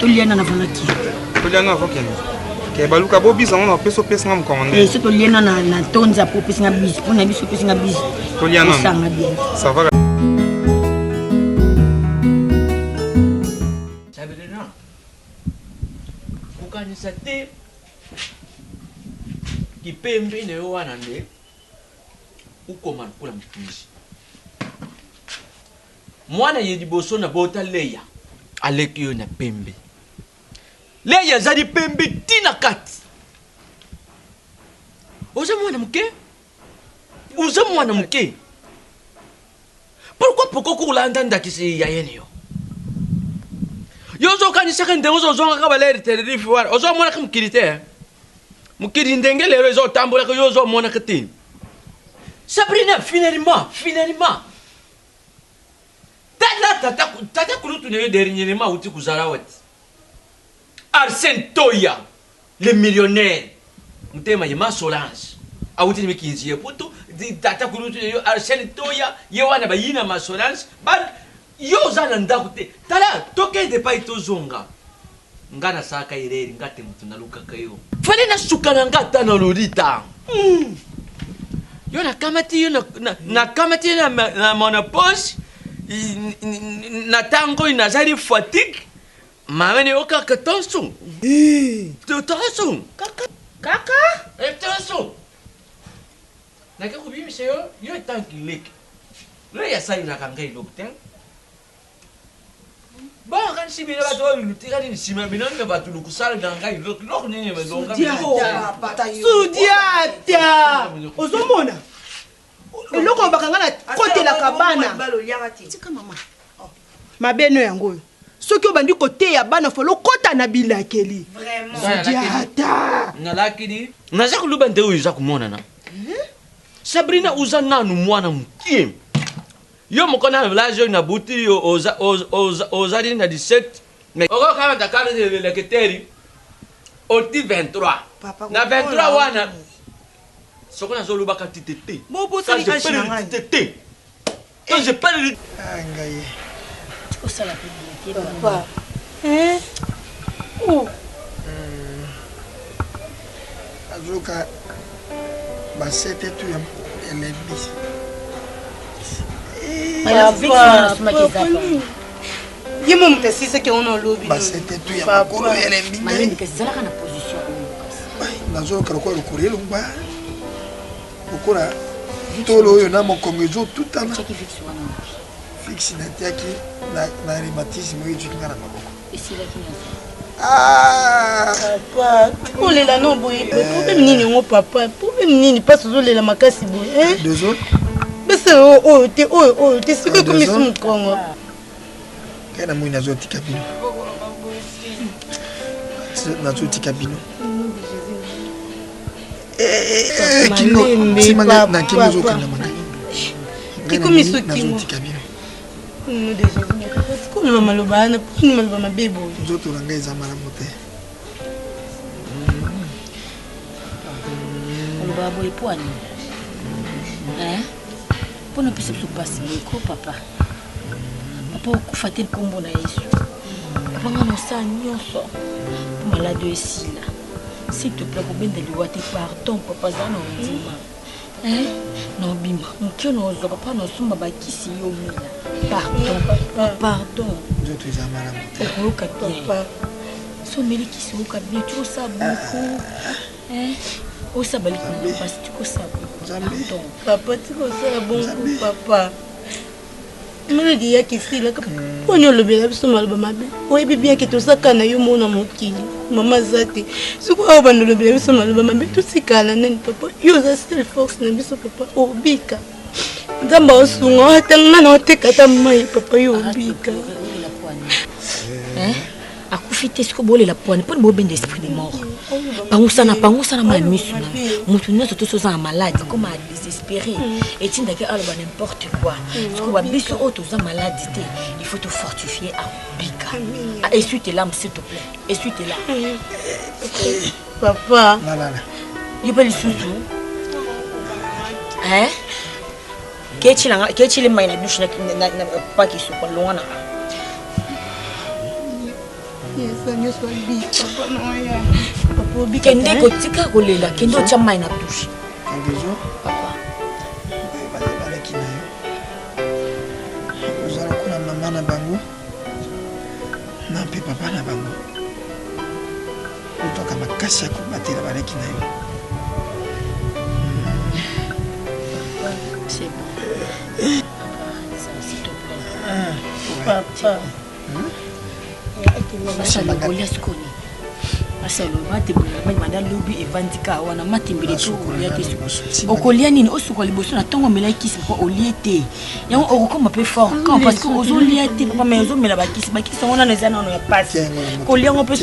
liana na volati. Liana avant que baluka bo bisa on peso pesa ngam commandé. C'est to liana na tonza pour pesa nga bis pour na biso pesa nga bis. To liana. Ça va. Sabrina. Kukanisa te kipembe ne wana nde ukomana kula mtumishi. Mwana yedi boso na bota Leya aleki yo na pembe. Leya zadi pembe tina kati. Oza mwana mke? Uza mwana mke? Pourquoi kulanda ndakisi ya yeni yo? Yozo kanisa kende ozo zonga kabaleri telerifi wara. Ozo mwana kumkirite. Mukiri ndengele rezo tambula ko yozo mwana kati. Sabrina finalement. Tata kurutu ne dernièrement uti kuzara wati. Arsène Toya, le millionnaire. Mutema yema Solange. Awuti ni kinzi yeputu tata kurutu ne Arsène Toya yewana bayina ma Solange. Ba yo zana ndakute. Tala toke de pa itozonga. Ngana saka ireri ngate mutu naluka kayo. Fale na sukana ngata na lorita. Yo na kamati yo na kamati na monopause. Na tango inazali fatigue mamene oka katonsu tonsu kaka tonsu na ka kubi miseo yo tanki lek lo ya sai la kanga ilokten ba kan sibira ba to lutira ni sima binon me ba tulu kusala danga ilok lok nene me donga Sudiata ozomona eloko bakanga na kote la kabana tika mama mabeno yango soki obandi kote ya bana folo kota na bilakeli Sudiata nalakini naza kuluba nde uza kumona na Sabrina uza nanu mwana mkie yo mokona na village na buti oza na 17 mais oko kama dakar de la keteri oti 23 na 23 wana sokona zo lubaka titete bobo sali kashanga titete quand je parle Ngaye. Tu ça la papa oh azuka basete tu ya elebi yimo mtesise ke ono lobi basete tu ya makolo elebi malini ke zala kana position nazoka ko rukurelo ngba ukura tolo oyo na mokongo ezo tutana fixe na tiaki na rhumatisme oyo ezoki nga na maboko papa olela no boye problème nini ngo papa problème nini pas ozolela makasi boye deux autres bese oyo te sikoyo komisi mokongo kai na moi nazotika bino nazotika bino nzotola eza malamu te oloba boye po ani mpona pesa biso pasi ko papa okufa te nkombo na yesu papa nga nosala nyonso mpo maladi oyo esila s'il te plaît kobenda liwa te pardon papa zala na ondima na obima moke nozwa papa nosomba bakisi yo mila pardon nzoto eza malamu te okoyoka bien so omeli kisi oyoka bien tikosala boko osala likolo pasi tikosala pardon papa tikosala bongo papa maladi yakisilaka poni olobela biso maloba mabe oyebi bien ke tosaka na yo mona mokili mama aza te sikoyo ayo banda olobela biso maloba mabe tosikala nani papa yo oza sel force na biso papa obika nzambe osunga watanga na oteka ata mai papa yo obika akufi te siko bolela pwani mponi bobenda esprit de mort pangusana ma misu na mutu nyonso toso oza na maladi comme a désespéré etindaki aloba n'importe quoi siko babiso oyo toza maladi te il faut te fortifier akobika essuie tes larmes s'il te plaît essuie tes larmes papa yo mpe lisusu ketile mai na dushe na paki supa longwa na Kende kotika kolela kende otia mai na douche. Papa. Balaki na yo. Ozala kuna mama na bango. Na mpe papa na bango. Otoka makasi ya kobatela balaki na yo. C'est bon. Papa, ça s'il te plaît. Papa. Masha lobolia skoni. Masha lobolia tebola mai manda lobi evandika wana matimbele to kolia te. Okolia nini osuko liboso na tongo mela kisi po oliete. Yango okoma pe fort quand parce que ozolia te papa mais ozomela bakisi wana nezana no ya passe. Kolia ngo pe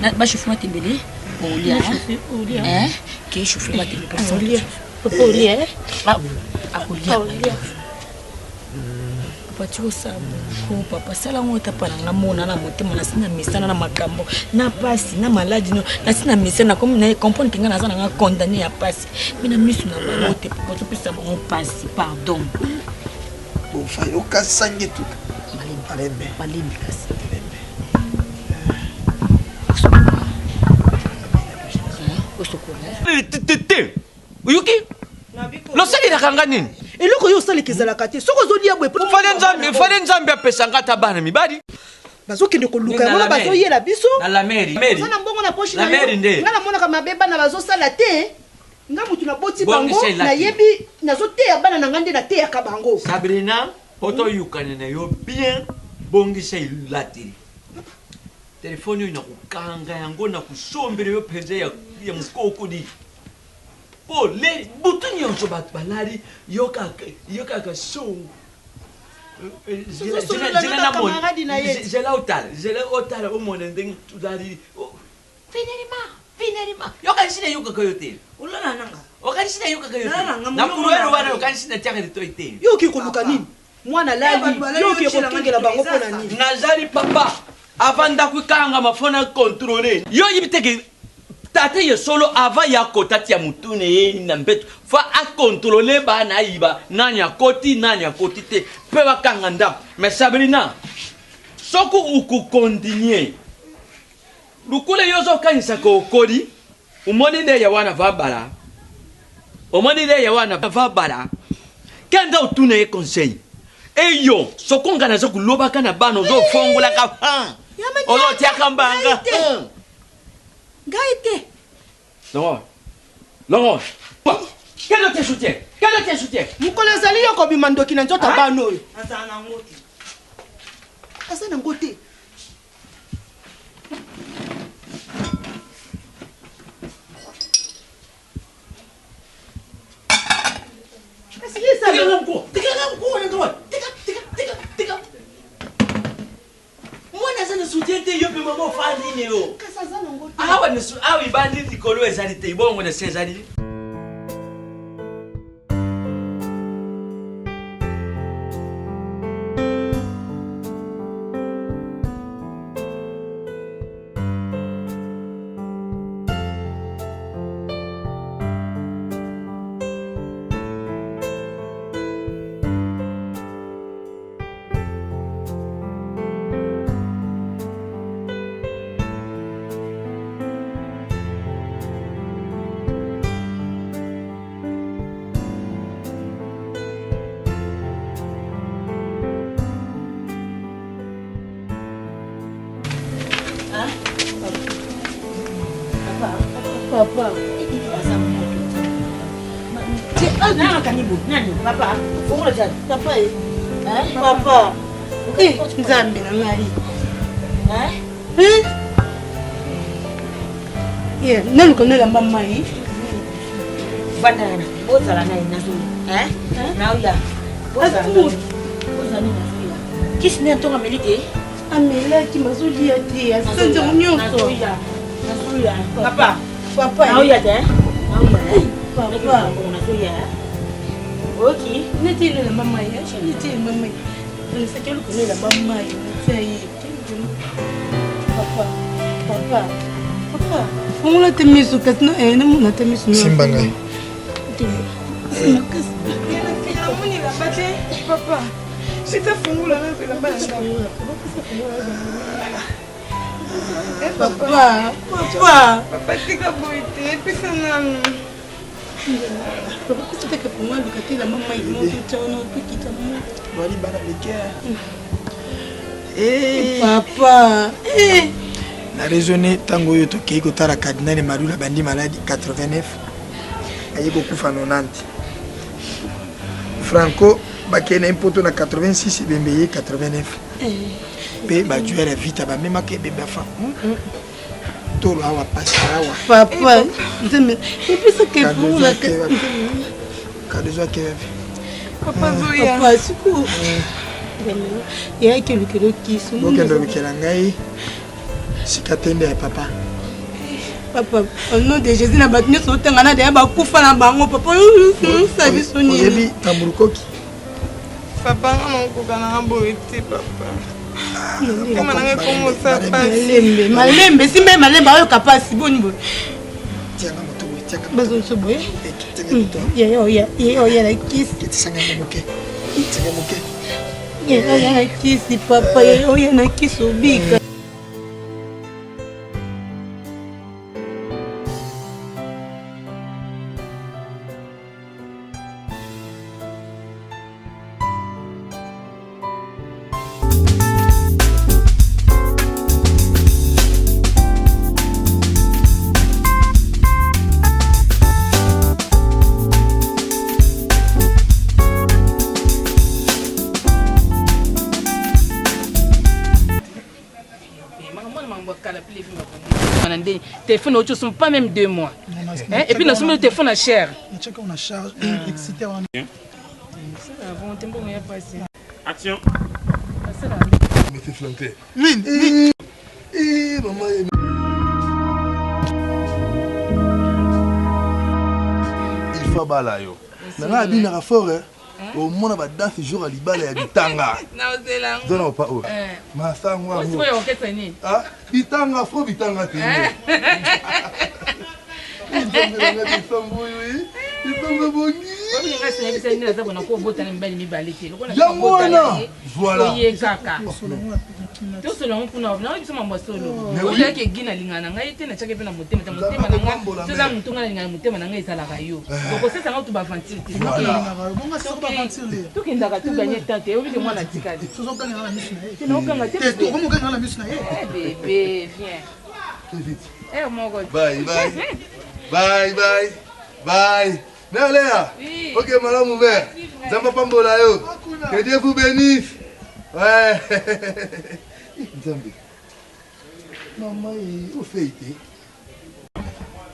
na ba chauffement tembele. Olia. Hein? Qui chauffer ma tembele pour olia. Papa olia. Olia. Papa tu sais papa sala ngota pana ngamona na motema na sina misana na makambo na pasi na maladi no na sina misana comme na comprendre que ngana zana condamné ya pasi mina misu na balote papa tu pesa bon pasi pardon bon fa yo kasange tout malembe kasi tete uyuki lo sali na kanga nini eloko yo sali kezalaka te soko zolia bwe fale nzambe apesanga ata bana mibali bazokende koluka yango bazoyela biso na la mairie na mbongo na poche na yo nga namonaka mabe bana bazosala te nga mutu naboti bango nayebi nazoteya bana na nga nde nateyaka bango Sabrina otoyukana na yo bien bongisa ilatiri telefoni oyo nakukanga yango nakusombela yo mpenza ya mukokodi po le butu nyonso bato balali yo kaka songo zela otala omona ndenge tuzali finalima yokanisina yokaka yo te okanisina yokaka yo te nakuluelo wana okanisina tiakeli to te yoki koluka nini mwana lali yoki kolangela bango mpona nini nazali papa avant ndakwikanga mafona contrôler yo yibiteke tate ye solo avant ya kota tia mutune ye na mbeto fa a contrôler ba na iba nanya koti te pe bakanga ndam mais Sabrina soko uku continuer lukule yozo kanisa ko kodi umoni ne ya wana vabala kenda utune ye conseil eyo soko ngana zo kuloba kana bano zo fongola ka olo tia kambanga Gaïté. Non. Quel te soutien? Mukole zali yoko bimandoki na nzota bano oyo. Asana ngote. Tika. Mwana sana soutien te yo pe mama fandi ne yo. Kasazana ngote. Awa ibandi likolo ezali te ibongo na sezali. Papa. Nani kanibu? Nani? Papa. Fungo jana. Papa. Papa. Nzambe na ngali. Nani konola mama hii? Bandana. Bozala na inazo. Nauya. Bozala na. Kisi ni antonga melite? Amelaki mazolia te. Asanze nyonso. Nasuya. Papa. Nauya te? Papa. Nasuya. Ok. Neti ile mama hii. Neti ile mama hii. Nisakelo konola mama hii. Papa. Fungula temisu kasno ene muna temisu. Simba ngai. Papa. Sita fungula na vile mbaya. Papa. Papa, tika boite, pesa nanu. Papa, qu'est-ce que pour moi, le la maman, il monte tout on peut quitter moi. Voilà, bana le Papa. Na raisonné tango yo tokei kotala cardinal Malula bandi maladi 89 aye kokufa 90 Franco bakena impoto na 86 bembeye 89 pe ba jouer vite ba même ke bebe fa to la wa passawa Papa nzembe et puis ça que vous la kadezo ke Papa Zoya. Papa siku il y a que le qui sont bokendo bikela ngai sikatende ya papa. Papa, au nom de Jésus, na battu sur terre, na de ba kufa na bango papa, ça dit sonner. Yebi tamurukoki. Papa, non kokana boite papa. Comment on comment ça passe? Malembe, si même malembe ayo kapasi boni bo. Tiens na moto, tiens. Bazo so boye. Ya la kiss. Kitsanga moke. Kitsanga moke. Ya la kiss papa, ya na kiss obika. téléphone autres sont pas même 2 mois. Et puis nous sommes le téléphone à cher. On a charge excité. Action. Me fait flanquer. Maman. Il faut bala yo. Nanga bi na fort au monde va danser jour à libala ya bitanga. Zona pas o. Ma sangwa. Ah, bitanga fo bitanga te. Voilà. Bye bye. Bye bye. Bye. Néléa. Ok, madame ouvert. Zamba pambola yo. Que Dieu vous bénisse. Ouais. Nzambe. Maman, où fait-il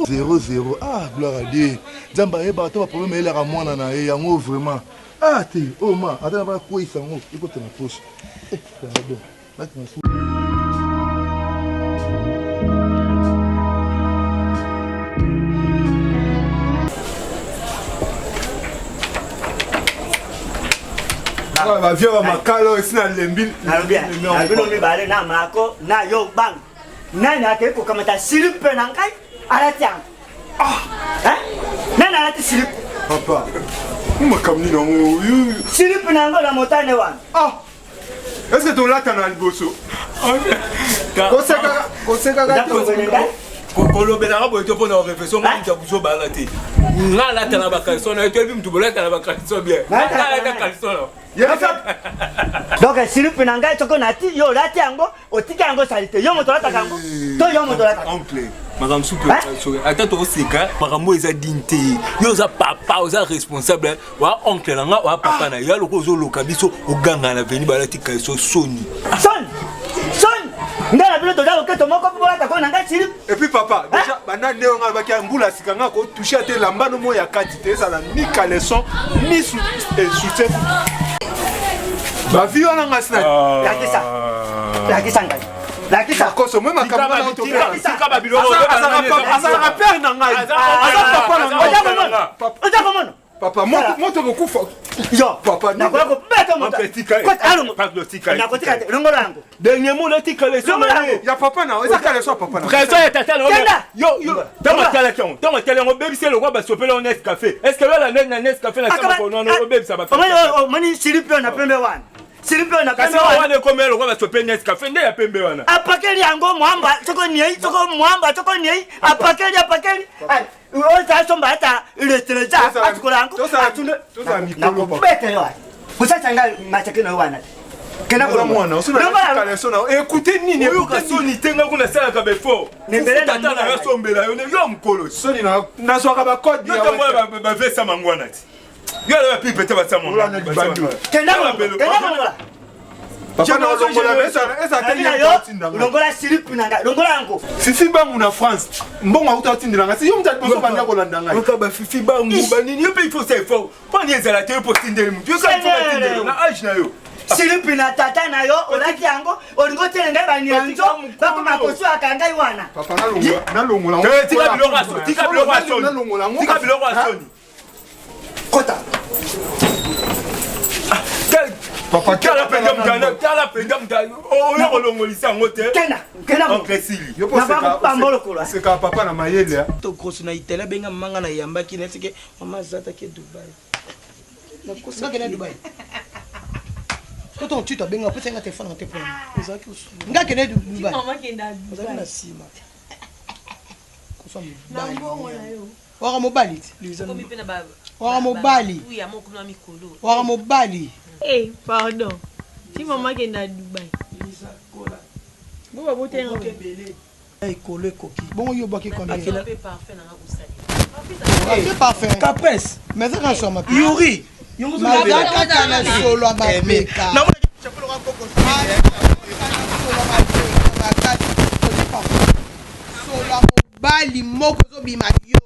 0-0. Ah, gloire à Dieu. Zamba, il y a un problème, il y a un mois, il y a un mot vraiment. Ah, t'es, oh, man, attends, quoi il s'en va. Il faut te la poche. Eh, c'est bon. Là, tu m'as sous. ba vieux ba makalo ici na lembi na bien na bino mi bale na mako na yo bang nani ake ko kamata silipe na ngai aratiang nani arati silipe papa moi comme ni non silipe na ngo la montagne wa est-ce que tu l'as na liboso koseka kolobela ngabo to pona réflexion ngam buzo balati ngala tana bakaliso na to bim tubola tana bakaliso bien ngala ta kaliso donc silipe na ngai toko nati yo lati yango otika yango salite yo moto lata kango to yo moto lata oncle madame soupe ata to sika makambo eza dinte yo za papa oza responsable wa oncle na nga wa papa na ya loko zo loka biso oganga na veni balati kaliso soni ndala bilo toza oketo moko po lata ko na ngai silipe et puis papa déjà bana neo nga ba kia mbula sika nga ko toucher te lambano mo ya quantité ça la ni caleçon ni soutien ba vie wana nga sina lakisa ngai lakisa koso moi makambo na to sika ba bilo azala père na ngai azala papa na ngai oja komono papa moto bokufa yo papa na ko beta moto ko alo paglotika na ko tika longo lango dernier mot le tika le somme ya papa na eza kale so papa na raison ya tata yo tama tala kion tama tala ngo baby c'est le roi ba sopela on est café est-ce que la net na net café na sama ko non baby ça va faire mani silipe na pembe wana silipe na kasi wana komelo kwa sopenya café nde ya pembe wana apakeli yango mwamba toko niei toko mwamba toko niei apakeli oza somba hata ileteleja atikolango tosa mikolo bete yo kusachanga machakino wana kena kwa mwana usuna kaleso na écoutez nini écoutez soni tenga kuna sala ka befo nembele tata na rasombela yo ne yo mkolo soni na soka ba code yo tamwa ba vesa mangwana ti yo la pipe te ba tsamo kena papa na longola besa esa tenya yo longola silipi nanga longola yango fifi bangu na France mbongo uta tindilanga si yo mtati boso banda ko landanga yo ba fifi bangu banini yo pe il faut ça faut pas ni ezala te pour tindeli mutu yo ka faut tindeli na age na yo silipi na tata na yo olaki yango olingo telenga bani yanzo bako makoso akanga iwana papa na longola tika biloko aso tika biloko aso kota papa kala penga mtana oyo kolongolisa ngo te kena oncle Sili yo poseka c'est ka papa na mayele to grosse na itela benga manga na yamba ki nesike mama zata ke Dubai na kosa ke na Dubai toto tu to benga pesa nga téléphone en téléphone nga ke na Dubai mama ke na Dubai na sima kosa mobali waka mobali waka mobali waka mobali eh pardon si mama ke na Dubai bo ba botenga ay kole koki bon yo baki combien fait parfait na usali c'est parfait capes mais ça quand ma yuri mazaka kana solo amapeka na mwana chakula kwa koko solo mobali moko zo bima yo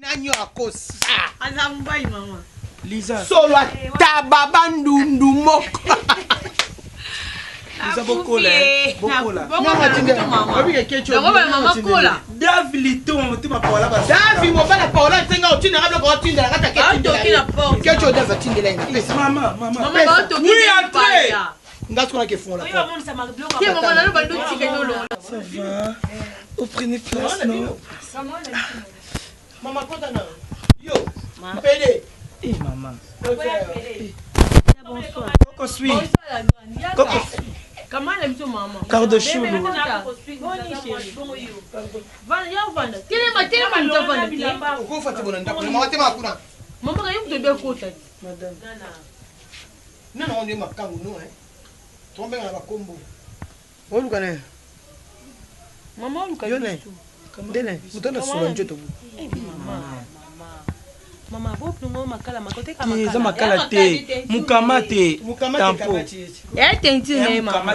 nanyo akosi azambai mama Lisa solo tababa ndundu moko Lisa bokola mama tinde obike kecho mama kola David to mama paola ba David mobala paola tenga otinda ngabla ko tinda ngata kecho David tindela ina mama ba to oui après ngati kona ke fonla Tiens maman na ba nduti ke dolo ça va vous prenez place non mama kota na yo pede maman bonsoir Coco suis Coco comment elle aime maman quart de chou boni chérie va ya vanda tele ma vanda ko fati bona ndako mama tema kuna mama ka yuko be kota madame nana on est makangu no tombe na bakombo oluka ne mama oluka yone ndene mutana solo njoto mama bo plongo makala makote kama eza makala te mukamate tampo ya tenti ne mama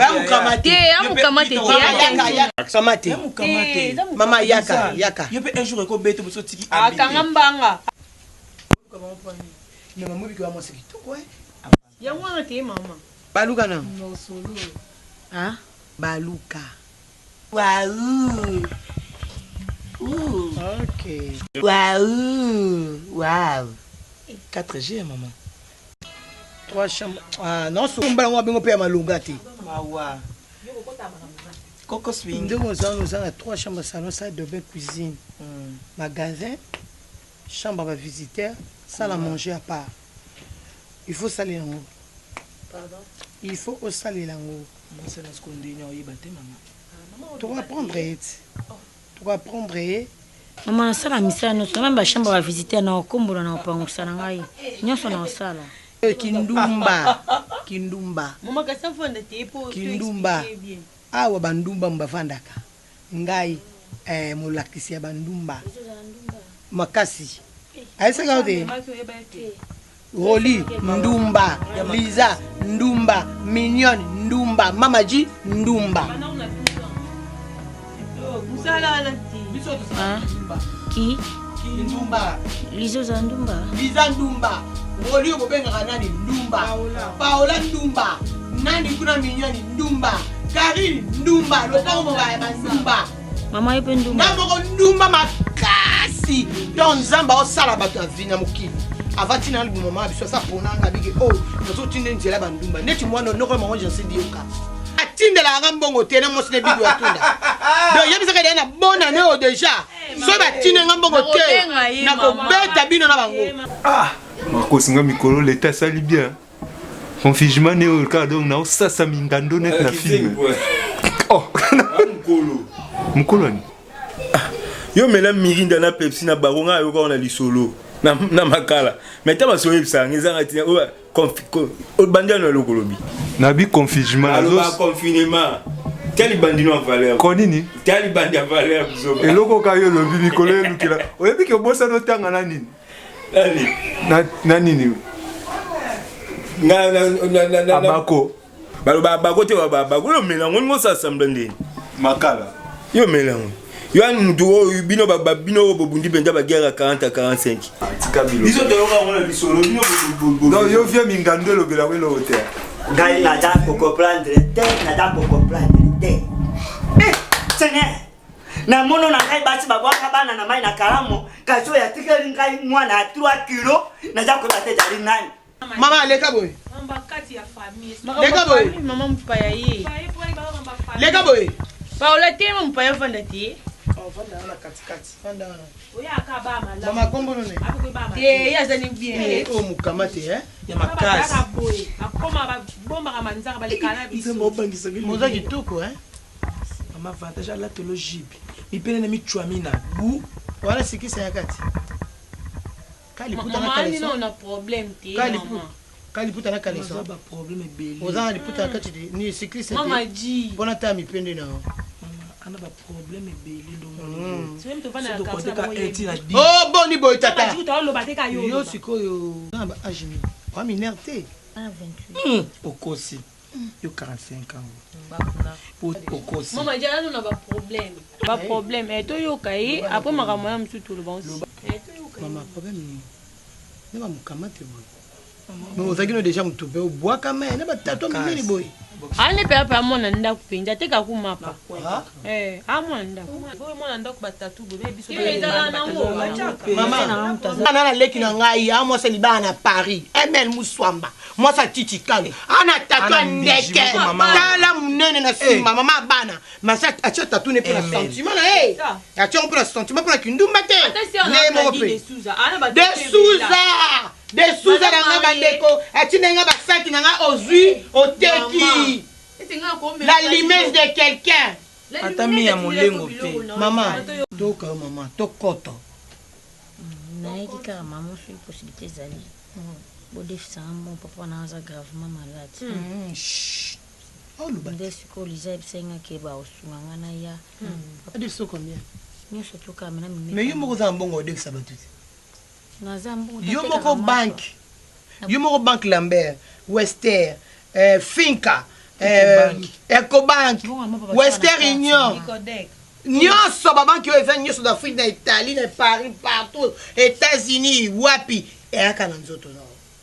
mukamate mama yaka yo pe un jour ko bete boso tiki akanga mbanga mais mamu biko mo sekito ko ya mwana te mama baluka na no solo baluka waouh ok waouh 4G maman 3 chambres non so mbala ngwa bengo pe malunga te mawa Coco swing nous avons 3 chambres salon salle de bain cuisine magasin chambre à visiteurs salle à manger à part il faut saler en haut pardon il faut au saler en haut c'est la seconde dernière y batte maman tu vas prendre mama nasala misala nyonso na ba chambre ba visiter na okombola na opangisa na ngai nyonso na osala kindumba mama ka safanda te po kindumba awa bandumba mbavandaka ngai molakisi ya bandumba makasi aisaka te Roli ndumba Liza ndumba Mignon ndumba Mamaji ndumba Qui ndumba Lizo za ndumba Liza ndumba Roli obengaka nani ndumba Paola ndumba nani kuna Mignon ndumba Karine ndumba lopango mobaya ndumba mama yepe ndumba ngamboko ndumba makasi donc nzamba osala bato avina mokili avati na libu mama biso sa ponanga bige nazotinde nzela bandumba neti mwana noko mama je nsindi yoka atindela nga mbongo te na mosine bidu atunda donc yebisaka ide na bona ne o déjà so batinde nga mbongo te na kobeta bino na bango makosi nga mikolo leta sali bien Confinement ne au cas donc na sasa mingando net na film. Oh. Mukolo. Yo mela mirinda na Pepsi na baronga yo ko na lisolo na makala. Metama so yebsa ngizanga tina o bandiano lokolobi. Na bi confinement azo confinement. Quel bandino en valeur? Konini? Quel bandi en valeur kuzoba? Eloko kayo lobi bikolo lukila. Oyebi ke bossa no tanga na nini? Na nini? Na abako. Baloba abako te babako lo melango ngo sa semblande. Makala. Yo melango. Yo an mutu bino babino bobundi benja ba guerre 40 à 45. Tikabilo. Biso to yoka ngona bisolo bino bobundi. Non, yo via mingando lo bela welo hotel. Ngai na da ko comprendre te, na da ko comprendre te. Seigneur. Na mono na ngai basi babwaka bana na mai na karamo, kaso ya tikeli ngai mwana 3 kilo, na da ko bate jari nani. Mama leka boy. Mamba kati ya famille. Leka boy. Mama mpaya ye. Leka boy. Paola tema mpaya vanda ti. Oh vanda na katikati. Vanda na. Oya akaba mala. Mama kombo none. Eh yazani bien. Oh mukamate ya makasi. Akoma ba bomba kama nzaka bale kana biso. Mbobangisa ngini. Moza kitoko Mama avantage à la théologie. Mi pene na mi chouamina. Bu. Wala sikisa yakati. Kali puta na Mama kaleso. ni no na problème te. Kali puta na kaleso. Ba problème ebele. Oza ali puta kati ni sikisa. Mama ji. Bona ta mi pende na. Ana ba problème ebele donc. C'est même te vana ka ka. Oh boni boy tata. Tata uta lo bateka yo. Yo sikoyo. Na ba ajimi. Kwa minerte. 28. Okosi. Yo 45 ans. Okosi. Mama ji ana na ba problème. Ba problème et to yo kai après makambo ya msutu lo bansi. Mama problème ni. Ne ba mukamate boy. Mais ozaki no déjà mutupe o bois quand même ne ba tato minene boy. Ane pe apa mona ndako pinja teka ku mapa. Amona ndako. Bo mona ndako batatu bo biso ba na ngo. Mama ana leki na ngai amo se libana Paris. Emel Muswamba. Moi sa titi kalo. Ana tato ndeke. Tala munene na sima mama bana. Masa acha tato ne pour sentiment na acha pour sentiment pour kindumba te. Ne mo pe. De Souza. De Souza na bandeko. Atina nga ba saki na nga ozui oteki. La limesse de quelqu'un. Atami ya molengo pe. Maman, toka maman, tokoto. Naiki kaka maman sur possibilité zali. Bodef ça mon papa na za gravement malade. Oh le bande siko liza bisenga ke ba osunga na ya. Ade so combien? Ni so toka mena mi. Mais yo moko za mbongo de ça batuti. Na za mbongo. Yo moko bank. Yo moko bank Lambert, Wester, Finca, Ecobank, Western Union. Nyonso babanki oyo eza nyonso d'Afrique na Italie na Paris partout États-Unis wapi eyaka na nzoto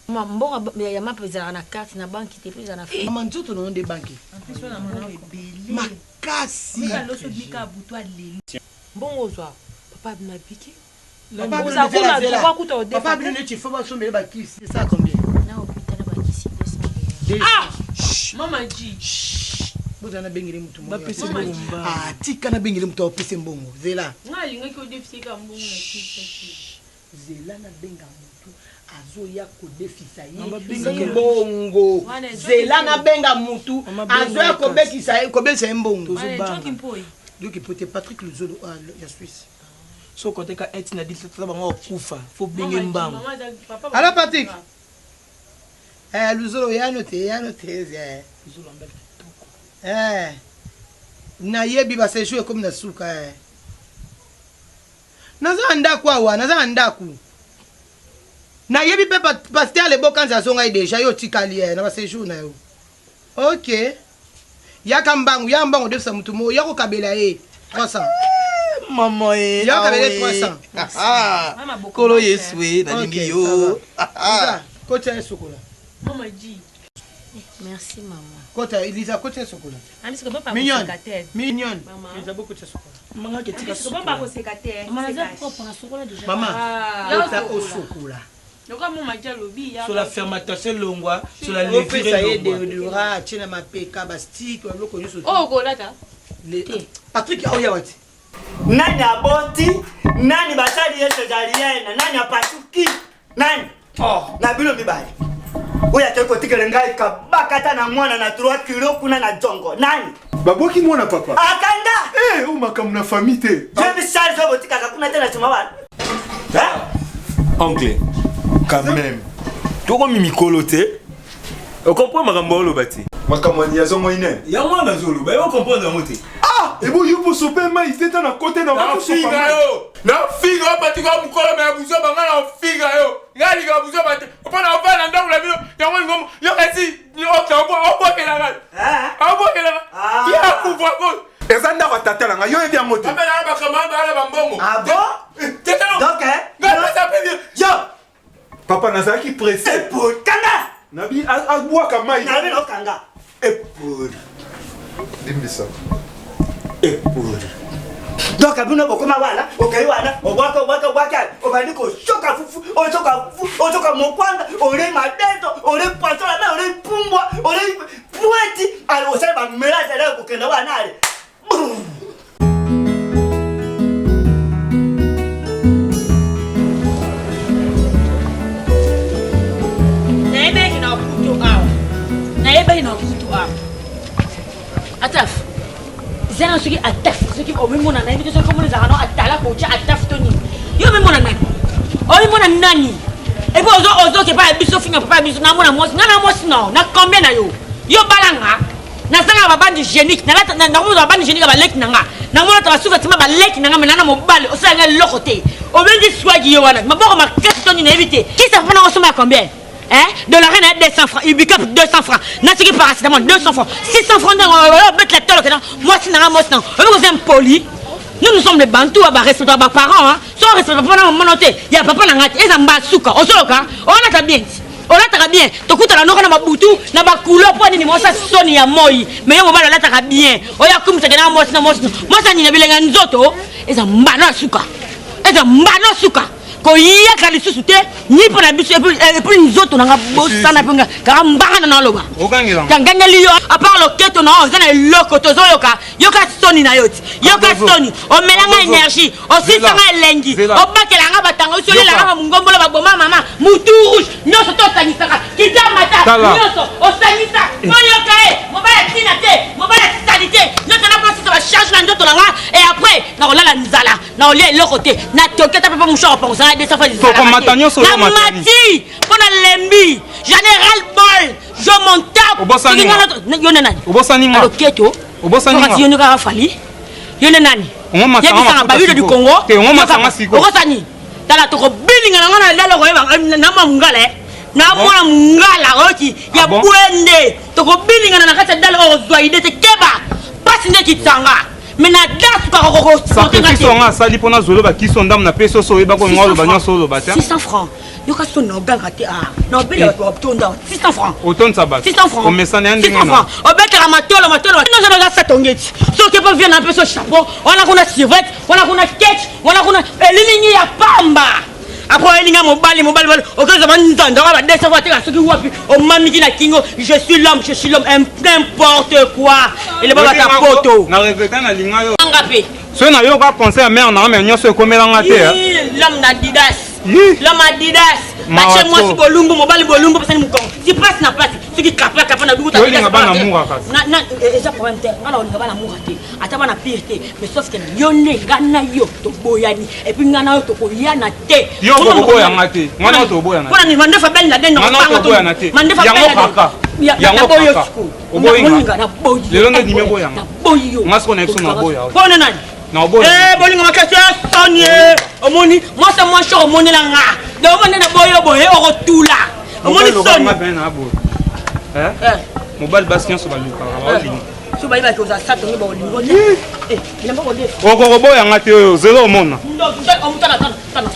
na mbongo ya mapa ezalaka na carte na banki te mpe eza na mama nzoto na nde banki makasi mbongo ozwa papa bina piki papa bino neti fo basombele bakisi eza combien na hôpital na bakisi mama ji bozana bengele mutu mo tika na bengele mutu opese mbongo zela ngalinga ko defisika mbongo na kisa zela na benga mutu azoya ko defisa ye mbongo zela na benga mutu azoya ko bekisa ye ko besa mbongo donc pote Patrick Luzolo ya Suisse so côté ka eti na dit ça bango kufa faut benga mbango ala Patrick Luzolo ya noté Luzolo mbele na yebi ba se jouer comme na suka naza ndaku awa naza ndaku na yebi pe pasteur le bokanza zonga déjà yo tikali na ba se jour na yo OK yaka mbangu ya mbangu defisa mutu mo yako kabela 300 maman yako kabela 300 kolo yeswe na lingi yo kocha esokola mama ji. Merci maman. Kota Elisa kocha sokola. Amisi ko papa Mignon. secrétaire. Mignon. Elisa beaucoup kocha sokola. Manga ketika sokola. Papa secrétaire. Maman za propre na sokola déjà. Maman. Kota osokola. Loka mama jalobi ya. Sur la fermentation longwa, sur la levure ça y est déodorant, tena mapeka bastike loko yoso. Oh golata. Patrick Oyawati. Nani aboti? Nani basali yeso jaliena? Nani apasuki? Nani? Oh, na bilo mibali. Oya teko tikele ngai kabakata na mwana na 3 kilo kuna na jongo. Nani? Baboki mwana papa. Akanda. O makambo na famille te. Je me charge botika kuna tena chuma bana. Oncle, quand même. Toko mimikolo te. On comprend makambo olobati. Makambo ya zongo ine. Ya mwana zolo, ba yo comprendre moté. Ebo yupo sope ma iteta na côté na ko sopa. Na figa pati ko mukolo me abuzo banga na figa yo. Ngali ga abuzo bati. Opana ofa na ndako la bino. Ya mwana ngomo, yo kasi ni obo kela ngal. Obo kela. Ya kuva ko. Ezanda wa tatala nga yo ebi amote. Papa na ba kamanda ala ba mbongo. Ah bon? Tetano. Donc Ngalo sa pevi. Yo. Papa nazaki pressé. Pour kanga. Nabi abwa kamai. Nabi no kanga. Pour. Dimbisa. Pour. Donc abuna bokoma wala, okay wana, obwaka obandi ko shoka fufu, ochoka mokwanga, ole madeto, ole pasola na ole pumbwa, ole pueti, alo sema melaza leo kukenda wana ale. Naebe na kutu awa. Ataf. Zana soki ataf, soki omemona na invité soki komona zana atala ko cha ataf toni. Yo memona nani? Omemona nani? Et puis ozo ke pa biso finga papa biso na mona mos, na mos no, na combien na yo? Yo balanga. Na sanga ba bandi génique, na mo ba bandi génique ba lek nanga. Na mona ta suka tima ba lek nanga menana mobile, o sanga lokote. O bendi swagi yo wana. Maboko ma kesi toni na éviter. Qui ça fona osoma combien? Hein? De la reine 200 francs, Ubica 200 francs, Natiki paracétamol 200 francs, 600 francs, on mettre la tête, moi c'est un moi c'est vous êtes poli. Nous sommes les Bantous, à respecter nos parents, hein. Sans respecter nos monotés, il y a papa n'a et ça m'a souka, au soloka, on a ta bien. On a ta bien, tu coûtes la nourriture na babutu, na bakulo pour ni moi ça sonne ya moi, mais on va la ta bien. On y a comme ça que na moi ça ni na bilenga nzoto, et ça m'a souka, et ça m'a souka. Ko iya kali susute ni pona biso et puis nzoto na bosana penga ka mbana na loba okangela kanganya liyo a part le keto na ozana loko tozo yoka stoni na yoti yoka stoni o melanga énergie o sisanga elengi o bakela nga batanga o solela nga mungombola baboma mama mutu rouge nyoso to sanitaka kita mata nyoso o sanita moyoka mobala tina te mobala sanité nyoso na pasi to ba charge na nzoto na nga et après na olala nzala na olie loko te na toketa papa mouchard pour ça des affaires na mati pona lembi général bol je m'en tape yo nani obosani nga loketo obosani nga yo nika fali yo nani yebisanga babido du Congo okosani tala toko bilinga na ngana lelo ko yeba na mangale na mwana mungala oti ya bwende toko bilinga na kata dalo ozwa ide te keba pasi nde kitanga mena dasu ka ko sacrifice on a sali pona zolo ba kiso ndam na peso so yeba ko ngolo ba nyoso lo bata 600 francs yo ka so no ganga te no bele ko tonda 600 francs autonne ça bat 600 francs o mesana ndenge 600 francs o betera matolo no zalo za satongeti so ke pa vient na peso chapeau ona kuna civet ona kuna sketch ona kuna elilingi ya pamba après elinga mobali okaza banzanda ba desa fa te ka soki wapi o mamiki na kingo je suis l'homme n'importe quoi ele baba ta poto na regreta na linga yo ngape so na yo ka penser à mère na mais nyoso ekomelanga te l'homme na didas l'homme a didas bache moi si bolumbu mobali bolumbu parce que mukongo si passe na place ce qui kapa na duta yo linga bana mura kasi na eza problème te ngana olinga bana mura te ata bana pire te mais sauf que yo ne ngana yo to boyani et puis ngana yo to koyana te yo ko boyanga te ngana to boyana pona ni mandefa ben la den no boyana te yango kaka yango kaka oboyinga na boyi lelo nde dime boyanga boyi yo ngasko na ekso na boya pona nani na boya bolinga makasi sonye omoni moi c'est moi chaud omoni la nga do omoni na boyo orotula omoni sonye mobile basket sur baluka balinga so ba iba ko za sato ni ba olingo ila mboko de oko boya ngate oyo zelo omona ndo omutana tana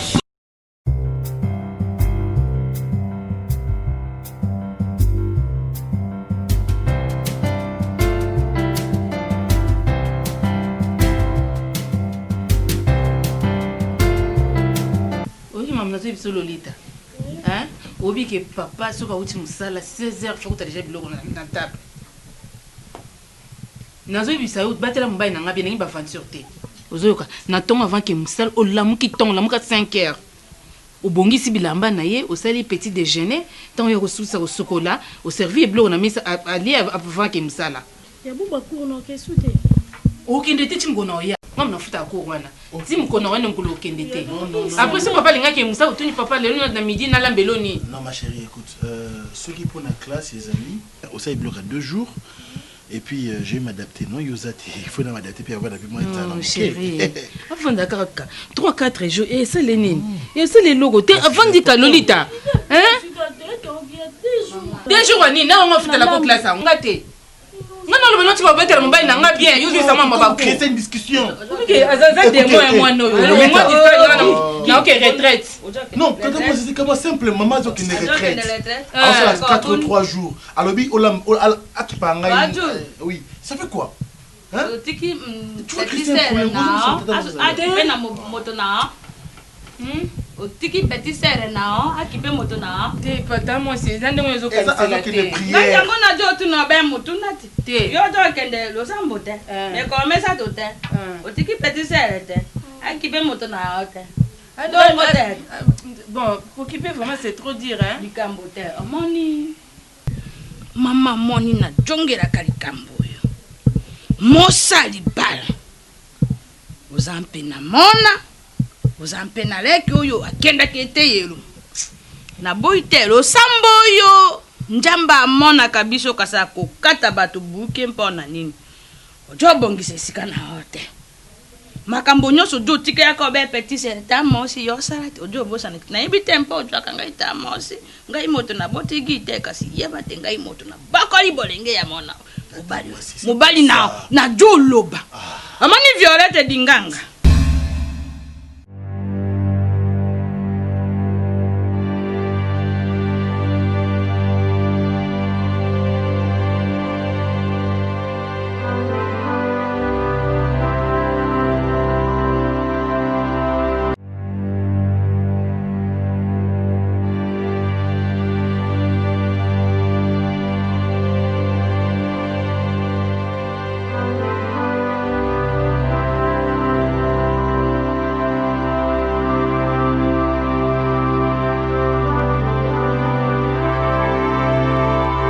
nazo biso lolita hein obi ke papa soka uti musala 16h faut déjà biloko na table nazo bisa yo batela mobile na ngabi ngi ba fan sûreté ozoyoka na tonga avant que musala olamuki tonga lamuka 5h obongisi bilamba na ye osali petit déjeuner tant yo resusa au chocolat au servi blo na misa ali avant que misala ya buba kono kesute okende te timgona ya ngam na futa ko wana timkona wana ngolo okende te après ce papa linga ke musa utuni papa lelo na midi na lambeloni. Non ma chérie, écoute, ceux qui prennent la classe, les amis, au ça il bloque à 2 jours. Et puis je vais m'adapter. Non, Yosati, il faut m'adapter puis avoir la vie moins talent. Chérie. Avant d'accord 3-4 jours et c'est les nines. Et c'est les logos. Avant dit Lolita. Hein? 2 jours ni na on va faire la classe on gâté. Non, non, tu vas mettre mon bain, n'a bien. Yo, ça m'a pas créé une discussion. Ok, Azaza, des mois, non. Moi, tu ok, retraite. Non, quand moi, c'est comme simple, maman, qui est retraite. Alors, ça, 4 ou 3 jours. Alors, oui, ça fait quoi? Hein? Tu vois, Christian, otiki petit sere nao akipe moto nao te pata moi c'est zande moi zo kanisa la te yango na jo tu no be mutu na te yo jo kende lo sambo te me ko mesa to te otiki petit sere te akipe moto nao te bon pour kipe vraiment c'est trop dire hein likambo te omoni mama moni na jongera kalikambo yo mosali bala ozampe na mona Uzampe na leki uyo akenda kete yelu na boitelo sambo yo njamba amona kabiso kasa kokata batu buke mpona nini ojo bongise sika na hote makambo nyoso do tike yako be petit serta mosi yo salati ojo bosa na ibi tempo ojo kanga ita mosi ngai moto na botigi te kasi yeba te ngai moto na bakoli bolenge ya mona mobali na jo loba amani Violette Dinganga